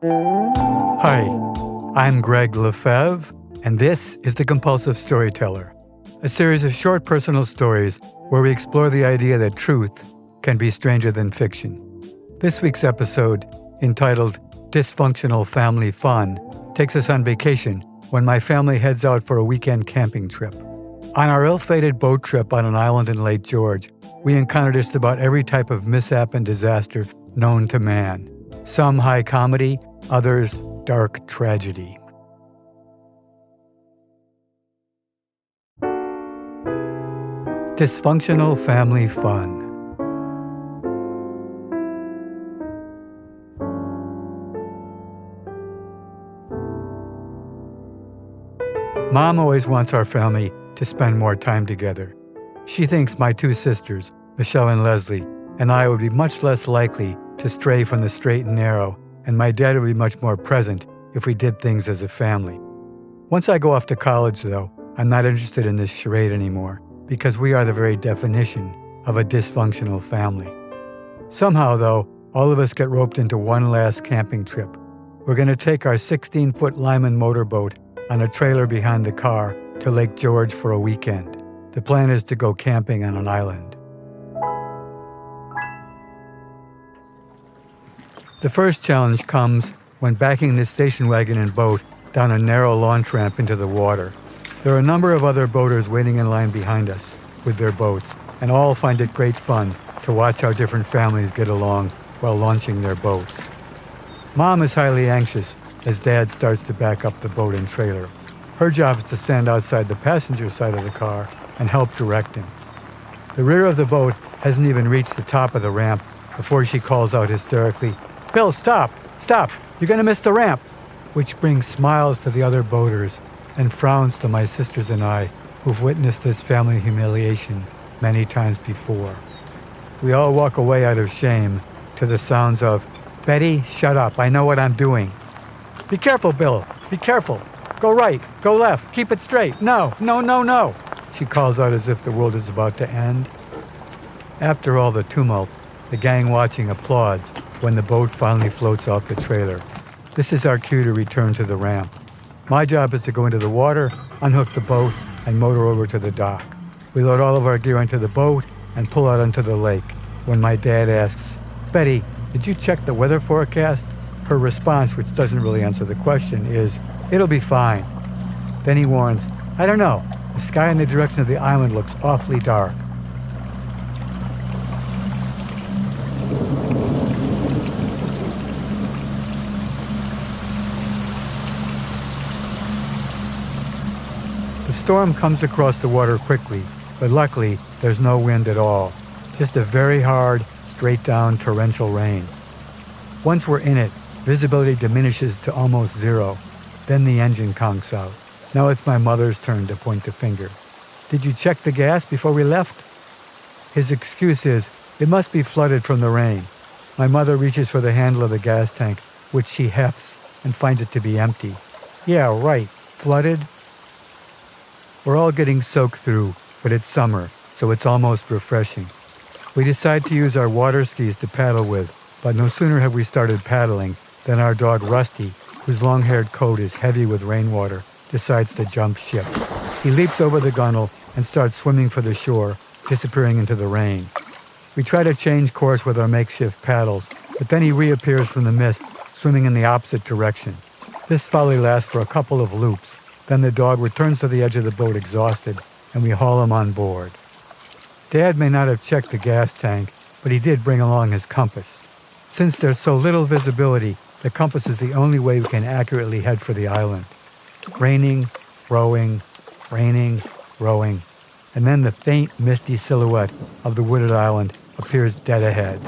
Hi, I'm Greg Lefebvre, and this is The Compulsive Storyteller, a series of short personal stories where we explore the idea that truth can be stranger than fiction. This week's episode, entitled Dysfunctional Family Fun, takes us on vacation when my family heads out for a weekend camping trip. On our ill-fated boat trip on an island in Lake George, we encountered just about every type of mishap and disaster known to man. Some high comedy, others dark tragedy. Dysfunctional family fun. Mom always wants our family to spend more time together. She thinks my two sisters, Michelle and Leslie, and I would be much less likely to stray from the straight and narrow, and my dad would be much more present if we did things as a family. Once I go off to college, though, I'm not interested in this charade anymore, because we are the very definition of a dysfunctional family. Somehow, though, all of us get roped into one last camping trip. We're going to take our 16-foot Lyman motorboat on a trailer behind the car to Lake George for a weekend. The plan is to go camping on an island. The first challenge comes when backing the station wagon and boat down a narrow launch ramp into the water. There are a number of other boaters waiting in line behind us with their boats, and all find it great fun to watch how different families get along while launching their boats. Mom is highly anxious as Dad starts to back up the boat and trailer. Her job is to stand outside the passenger side of the car and help direct him. The rear of the boat hasn't even reached the top of the ramp before she calls out hysterically, "Bill, stop! Stop! You're going to miss the ramp!" Which brings smiles to the other boaters and frowns to my sisters and I, who've witnessed this family humiliation many times before. We all walk away out of shame to the sounds of, "Betty, shut up. I know what I'm doing." "Be careful, Bill. Be careful. Go right. Go left. Keep it straight. No, no, no, no," she calls out as if the world is about to end. After all the tumult, the gang watching applauds when the boat finally floats off the trailer. This is our cue to return to the ramp. My job is to go into the water, unhook the boat, and motor over to the dock. We load all of our gear into the boat and pull out onto the lake when my dad asks, "Betty, did you check the weather forecast?" Her response, which doesn't really answer the question, is, "It'll be fine." Then he warns, "I don't know. The sky in the direction of the island looks awfully dark." The storm comes across the water quickly, but luckily there's no wind at all. Just a very hard, straight-down torrential rain. Once we're in it, visibility diminishes to almost zero. Then the engine conks out. Now it's my mother's turn to point the finger. "Did you check the gas before we left?" His excuse is, "It must be flooded from the rain." My mother reaches for the handle of the gas tank, which she hefts and finds it to be empty. "Yeah, right. Flooded?" We're all getting soaked through, but it's summer, so it's almost refreshing. We decide to use our water skis to paddle with, but no sooner have we started paddling than our dog Rusty, whose long-haired coat is heavy with rainwater, decides to jump ship. He leaps over the gunnel and starts swimming for the shore, disappearing into the rain. We try to change course with our makeshift paddles, but then he reappears from the mist, swimming in the opposite direction. This folly lasts for a couple of loops. Then the dog returns to the edge of the boat exhausted, and we haul him on board. Dad may not have checked the gas tank, but he did bring along his compass. Since there's so little visibility, the compass is the only way we can accurately head for the island. Raining, rowing, raining, rowing, and then the faint, misty silhouette of the wooded island appears dead ahead.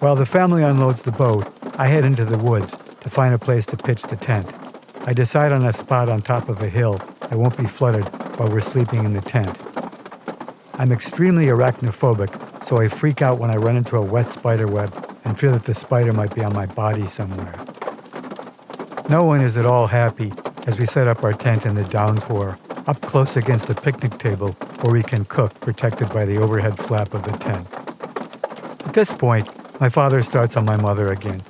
While the family unloads the boat, I head into the woods to find a place to pitch the tent. I decide on a spot on top of a hill that won't be flooded while we're sleeping in the tent. I'm extremely arachnophobic, so I freak out when I run into a wet spider web and fear that the spider might be on my body somewhere. No one is at all happy as we set up our tent in the downpour, up close against a picnic table where we can cook, protected by the overhead flap of the tent. At this point, my father starts on my mother again.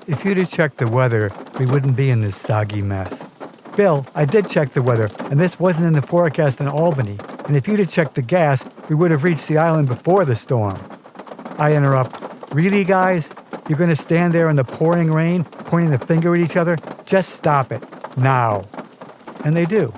If you'd have checked the weather, we wouldn't be in this soggy mess. Bill, I did check the weather, and this wasn't in the forecast in Albany. And if you'd have checked the gas, we would have reached the island before the storm. I interrupt. Really, guys? You're going to stand there in the pouring rain, pointing the finger at each other? Just stop it. Now. And they do.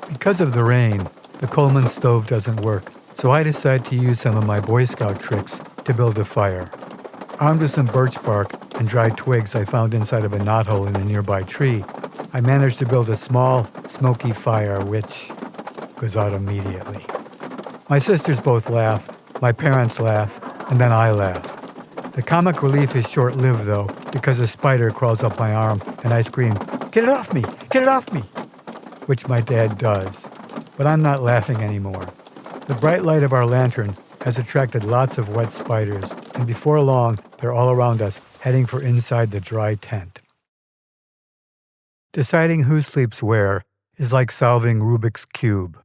Because of the rain, the Coleman stove doesn't work, so I decide to use some of my Boy Scout tricks to build a fire. Armed with some birch bark and dry twigs I found inside of a knothole in a nearby tree, I managed to build a small, smoky fire, which goes out immediately. My sisters both laugh, my parents laugh, and then I laugh. The comic relief is short-lived, though, because a spider crawls up my arm and I scream, "Get it off me! Get it off me!" Which my dad does. But I'm not laughing anymore. The bright light of our lantern has attracted lots of wet spiders, and before long, they're all around us, heading for inside the dry tent. Deciding who sleeps where is like solving Rubik's Cube.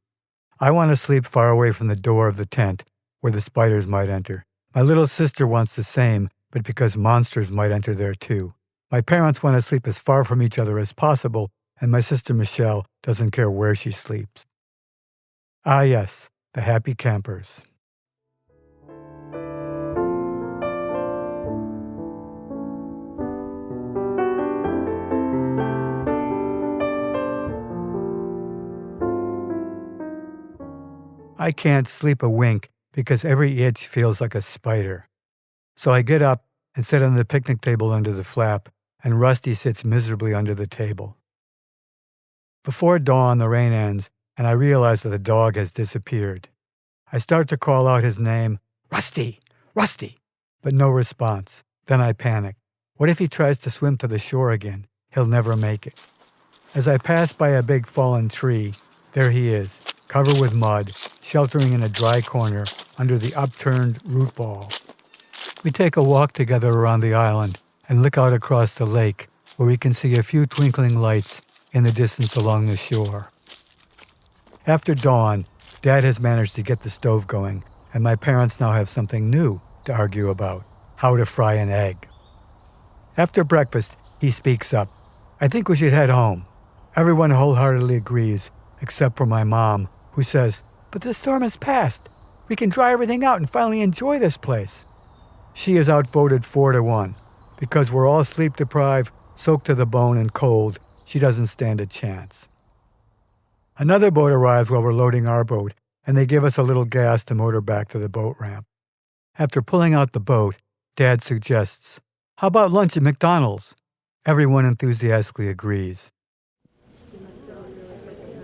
I want to sleep far away from the door of the tent, where the spiders might enter. My little sister wants the same, but because monsters might enter there too. My parents want to sleep as far from each other as possible, and my sister Michelle doesn't care where she sleeps. Ah yes, the happy campers. I can't sleep a wink because every itch feels like a spider. So I get up and sit on the picnic table under the flap, and Rusty sits miserably under the table. Before dawn, the rain ends, and I realize that the dog has disappeared. I start to call out his name, "Rusty! Rusty!" but no response. Then I panic. What if he tries to swim to the shore again? He'll never make it. As I pass by a big fallen tree, there he is, covered with mud, sheltering in a dry corner under the upturned root ball. We take a walk together around the island and look out across the lake, where we can see a few twinkling lights in the distance along the shore. After dawn, Dad has managed to get the stove going, and my parents now have something new to argue about: how to fry an egg. After breakfast, he speaks up. "I think we should head home." Everyone wholeheartedly agrees, except for my mom, who says, "But the storm has passed. We can dry everything out and finally enjoy this place." She is outvoted 4-1. Because we're all sleep-deprived, soaked to the bone and cold, she doesn't stand a chance. Another boat arrives while we're loading our boat, and they give us a little gas to motor back to the boat ramp. After pulling out the boat, Dad suggests, "How about lunch at McDonald's?" Everyone enthusiastically agrees.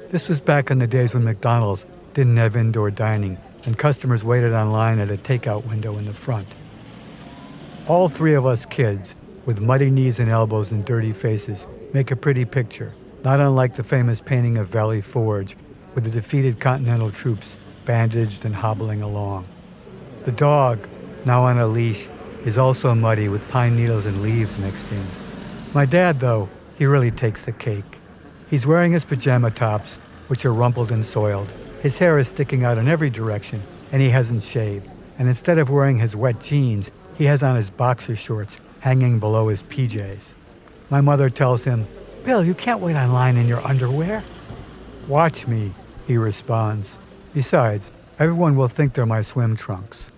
This was back in the days when McDonald's didn't have indoor dining, and customers waited online at a takeout window in the front. All three of us kids, with muddy knees and elbows and dirty faces, make a pretty picture, not unlike the famous painting of Valley Forge, with the defeated Continental troops bandaged and hobbling along. The dog, now on a leash, is also muddy with pine needles and leaves mixed in. My dad, though, he really takes the cake. He's wearing his pajama tops, which are rumpled and soiled. His hair is sticking out in every direction, and he hasn't shaved. And instead of wearing his wet jeans, he has on his boxer shorts hanging below his PJs. My mother tells him, "Bill, you can't wait online in your underwear." "Watch me," he responds. Besides, everyone will think they're my swim trunks.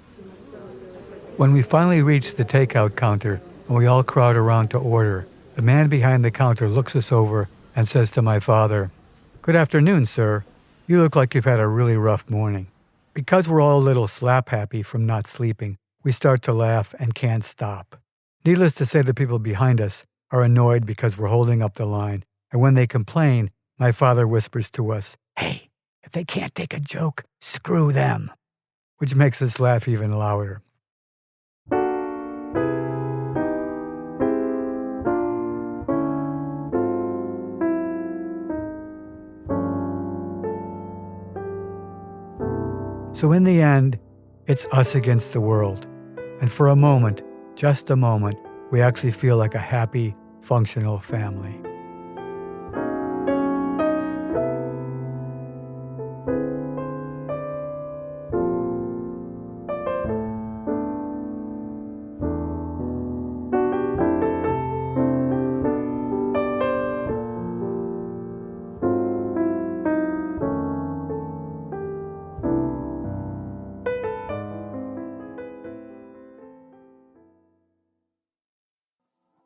When we finally reach the takeout counter and we all crowd around to order, the man behind the counter looks us over and says to my father, "Good afternoon, sir. You look like you've had a really rough morning." Because we're all a little slap-happy from not sleeping, we start to laugh and can't stop. Needless to say, the people behind us are annoyed because we're holding up the line, and when they complain, my father whispers to us, "Hey, if they can't take a joke, screw them," which makes us laugh even louder. So in the end, it's us against the world. And for a moment, just a moment, we actually feel like a happy, functional family.